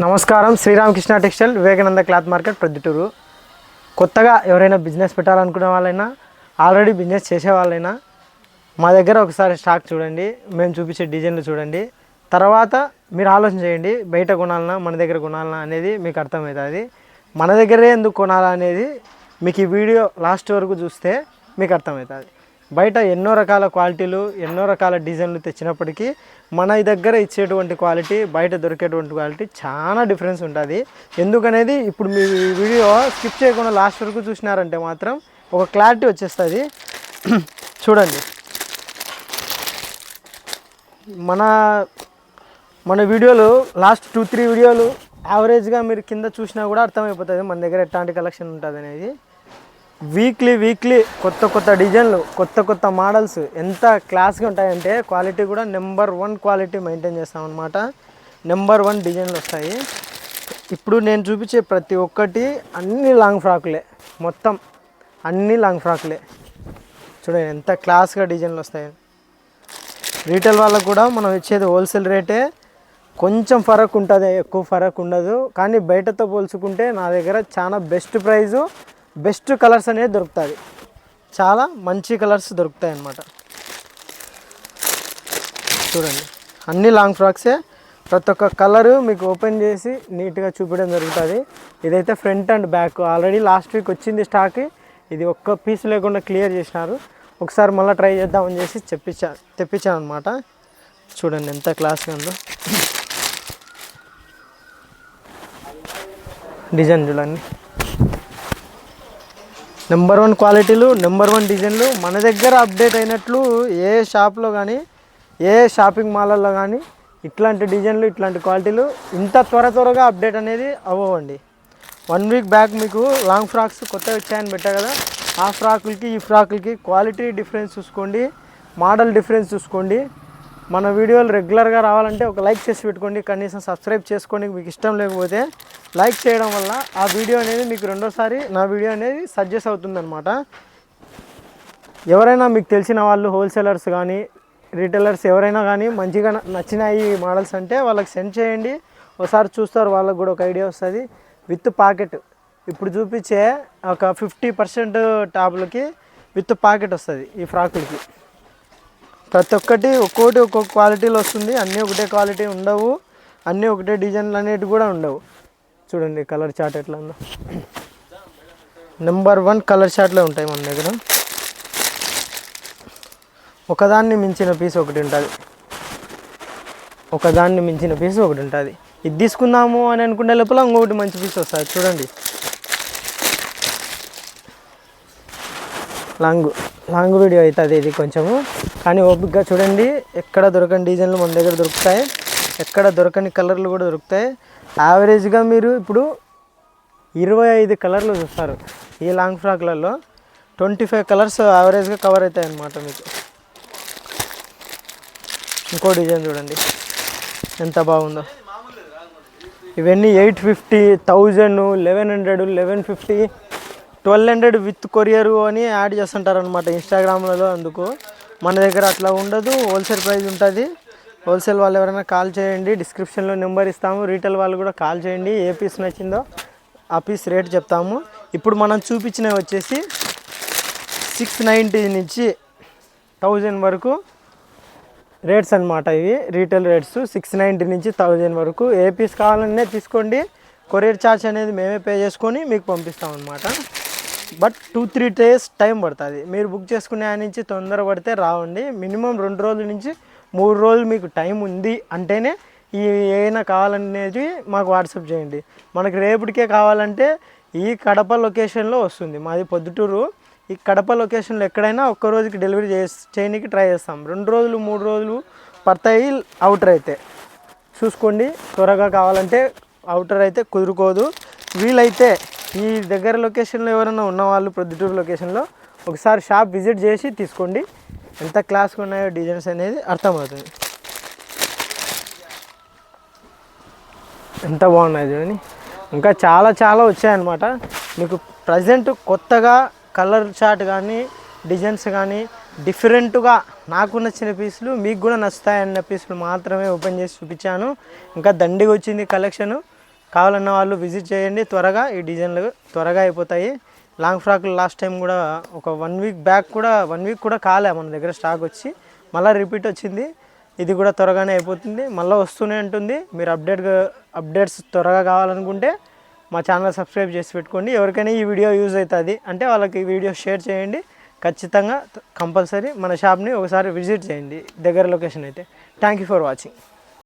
నమస్కారం. Sri Ramakrishna textile, Vivekananda cloth market, Proddatur. కొత్తగా ఎవరైనా బిజినెస్ పెట్టాలనుకునే వాళ్ళైనా, ఆల్రెడీ బిజినెస్ చేసే వాళ్ళైనా మా దగ్గర ఒకసారి స్టాక్ చూడండి, మేము చూపించే డిజైన్లు చూడండి. తర్వాత మీరు ఆలోచన చేయండి, బయట కొనాలన్నా మన దగ్గర కొనాలన్నా అనేది మీకు అర్థమవుతుంది. మన దగ్గరే ఎందుకు కొనాలా అనేది మీకు ఈ వీడియో లాస్ట్ వరకు చూస్తే మీకు అర్థమవుతుంది. బయట ఎన్నో రకాల క్వాలిటీలు, ఎన్నో రకాల డిజైన్లు తెచ్చినప్పటికీ మన దగ్గర ఇచ్చేటువంటి క్వాలిటీ, బయట దొరికేటువంటి క్వాలిటీ చాలా డిఫరెన్స్ ఉంటుంది. ఎందుకనేది ఇప్పుడు మీ వీడియో స్కిప్ చేయకుండా లాస్ట్ వరకు చూసినారంటే మాత్రం ఒక క్లారిటీ వచ్చేస్తుంది. చూడండి, మన వీడియోలు లాస్ట్ 2-3 వీడియోలు యావరేజ్గా మీరు కింద చూసినా కూడా అర్థమైపోతుంది మన దగ్గర ఎట్లాంటి కలెక్షన్ ఉంటుంది అనేది. వీక్లీ కొత్త డిజైన్లు, కొత్త మోడల్స్ ఎంత క్లాస్గా ఉంటాయంటే క్వాలిటీ కూడా నెంబర్ 1 క్వాలిటీ మెయింటైన్ చేస్తామన్నమాట. నెంబర్ 1 డిజైన్లు వస్తాయి. ఇప్పుడు నేను చూపించే ప్రతి ఒక్కటి అన్ని లాంగ్ ఫ్రాక్లే, మొత్తం అన్ని లాంగ్ ఫ్రాక్లే. చూడండి ఎంత క్లాస్గా డిజైన్లు వస్తాయి. రీటైల్ వాళ్ళకు కూడా మనం ఇచ్చేది హోల్సేల్ రేటే. కొంచెం ఫరక్ ఉంటుంది, ఎక్కువ ఫరక్ ఉండదు. కానీ బయటతో పోల్చుకుంటే నా దగ్గర చాలా బెస్ట్ ప్రైజు, బెస్ట్ కలర్స్ అనేది దొరుకుతుంది. చాలా మంచి కలర్స్ దొరుకుతాయి అన్నమాట. చూడండి అన్ని లాంగ్ ఫ్రాక్సే. ప్రతి ఒక్క కలరు మీకు ఓపెన్ చేసి నీట్గా చూపించడం జరుగుతుంది. ఇదైతే front and back already last week వచ్చింది స్టాక్. ఇది ఒక్క పీస్ లేకుండా క్లియర్ చేసినారు. ఒకసారి మళ్ళీ ట్రై చేద్దామని చేసి తెప్పించాను అనమాట. చూడండి ఎంత క్లాస్గా ఉందో డిజైన్. చూడండి నెంబర్ 1 క్వాలిటీలు, నెంబర్ 1 డిజైన్లు మన దగ్గర అప్డేట్ అయినట్లు ఏ షాప్లో కానీ, ఏ షాపింగ్ మాల్లో కానీ ఇట్లాంటి డిజైన్లు, ఇట్లాంటి క్వాలిటీలు ఇంత త్వరగా అప్డేట్ అనేది అవ్వండి. 1 వీక్ బ్యాక్ మీకు లాంగ్ ఫ్రాక్స్ కొత్తగా వచ్చాయని పెట్టా కదా, ఆ ఫ్రాకులకి ఈ ఫ్రాకులకి క్వాలిటీ డిఫరెన్స్ చూసుకోండి, మోడల్ డిఫరెన్స్ చూసుకోండి. మన వీడియోలు రెగ్యులర్గా రావాలంటే ఒక లైక్ చేసి పెట్టుకోండి. కనీసం సబ్స్క్రైబ్ చేసుకోండి. మీకు ఇష్టం లేకపోతే లైక్ చేయడం వల్ల ఆ వీడియో అనేది మీకు రెండోసారి నా వీడియో అనేది సజెస్ట్ అవుతుందన్నమాట. ఎవరైనా మీకు తెలిసిన వాళ్ళు హోల్సేలర్స్ కానీ, రీటైలర్స్ ఎవరైనా కానీ మంచిగా నచ్చినాయి మోడల్స్ అంటే వాళ్ళకి సెండ్ చేయండి. ఒకసారి చూస్తారు, వాళ్ళకు కూడా ఒక ఐడియా వస్తుంది. విత్ పాకెట్ ఇప్పుడు చూపించే ఒక 50% టాపులకి విత్ పాకెట్ వస్తుంది ఈ ఫ్రాకులకి. ప్రతి ఒక్కటి ఒక్కొక్క క్వాలిటీలో వస్తుంది. అన్నీ ఒకటే క్వాలిటీ ఉండవు, అన్నీ ఒకటే డిజైన్లు అనేవి కూడా ఉండవు. చూడండి కలర్ చార్ట్ ఎట్లా ఉందో. నెంబర్ 1 కలర్ చార్ట్లే ఉంటాయి మన దగ్గర. ఒకదాన్ని మించిన పీస్ ఒకటి ఉంటుంది, ఒకదాన్ని మించిన పీస్ ఒకటి ఉంటుంది. ఇది తీసుకుందాము అని అనుకునే లోపల ఇంకొకటి మంచి పీస్ వస్తుంది. చూడండి లాంగ్ వీడియో అవుతుంది ఇది కొంచెము, కానీ ఓపికగా చూడండి. ఎక్కడ దొరకని డిజైన్లు మన దగ్గర దొరుకుతాయి, ఎక్కడ దొరకని కలర్లు కూడా దొరుకుతాయి. యావరేజ్గా మీరు ఇప్పుడు 25 కలర్లు చూస్తారు. ఈ లాంగ్ ఫ్రాక్లలో 25 కలర్స్ యావరేజ్గా కవర్ అవుతాయి అన్నమాట మీకు. ఇంకో డిజైన్ చూడండి ఎంత బాగుందో. ఇవన్నీ 850, 1000, 1100, 1150, 1200 విత్ కొరియరు అని యాడ్ చేస్తుంటారు అనమాట ఇన్స్టాగ్రామ్లలో. అందుకు మన దగ్గర అట్లా ఉండదు, హోల్సేల్ ప్రైస్ ఉంటుంది. హోల్సేల్ వాళ్ళు ఎవరైనా కాల్ చేయండి, డిస్క్రిప్షన్లో నెంబర్ ఇస్తాము. రీటైల్ వాళ్ళు కూడా కాల్ చేయండి, ఏ పీస్ నచ్చిందో ఆ పీస్ రేట్ చెప్తాము. ఇప్పుడు మనం చూపించినవి వచ్చేసి 690 నుంచి 1000 వరకు రేట్స్ అనమాట. ఇవి రీటైల్ రేట్స్ 690 నుంచి 1000 వరకు. ఏ పీస్ కావాలనే తీసుకోండి, కొరియర్ ఛార్జ్ అనేది మేమే పే చేసుకొని మీకు పంపిస్తాం అనమాట. బట్ 2-3 days టైం పడుతుంది. మీరు బుక్ చేసుకునే నుంచి తొందర పడితే రావండి. మినిమం 2 రోజుల నుంచి 3 రోజులు మీకు టైం ఉంది అంటేనే ఈ ఏమైనా కావాలనేది మాకు వాట్సాప్ చేయండి. మనకి రేపటికే కావాలంటే ఈ కడప లొకేషన్లో వస్తుంది. మాది పొద్దుటూరు. ఈ కడప లొకేషన్లో ఎక్కడైనా ఒక్క రోజుకి డెలివరీ చేయడానికి ట్రై చేస్తాం. 2 రోజులు 3 రోజులు పడతాయి అవుటర్ అయితే. చూసుకోండి, త్వరగా కావాలంటే అవుటర్ అయితే కుదురుకోదు. వీలైతే ఈ దగ్గర లొకేషన్లో ఎవరైనా ఉన్నవాళ్ళు ప్రొద్దుటూరు లొకేషన్లో ఒకసారి షాప్ విజిట్ చేసి తీసుకోండి. ఎంత క్లాస్గా ఉన్నాయో డిజైన్స్ అనేది అర్థమవుతుంది. ఎంత బాగున్నాయి చూడండి. ఇంకా చాలా వచ్చాయన్నమాట. మీకు ప్రజెంట్ కొత్తగా కలర్ చార్ట్ కానీ, డిజైన్స్ కానీ డిఫరెంట్గా నాకు నచ్చిన పీసులు మీకు కూడా నచ్చుతాయన్న పీసులు మాత్రమే ఓపెన్ చేసి చూపించాను. ఇంకా దండిగా వచ్చింది కలెక్షను. కావాలన్న వాళ్ళు విజిట్ చేయండి. త్వరగా ఈ డిజైన్లు త్వరగా అయిపోతాయి. లాంగ్ ఫ్రాక్లు లాస్ట్ టైం కూడా ఒక 1 వీక్ బ్యాక్ కూడా 1 వీక్ కూడా కాలే మన దగ్గర స్టాక్ వచ్చి మళ్ళీ రిపీట్ వచ్చింది. ఇది కూడా త్వరగానే అయిపోతుంది, మళ్ళీ వస్తూనే ఉంటుంది. మీరు అప్డేట్స్ త్వరగా కావాలనుకుంటే మా ఛానల్ సబ్స్క్రైబ్ చేసి పెట్టుకోండి. ఎవరికైనా ఈ వీడియో యూజ్ అవుతుంది అంటే వాళ్ళకి ఈ వీడియో షేర్ చేయండి. ఖచ్చితంగా కంపల్సరీ మన షాప్ని ఒకసారి విజిట్ చేయండి, దగ్గర లొకేషన్ అయితే. Thank you for watching.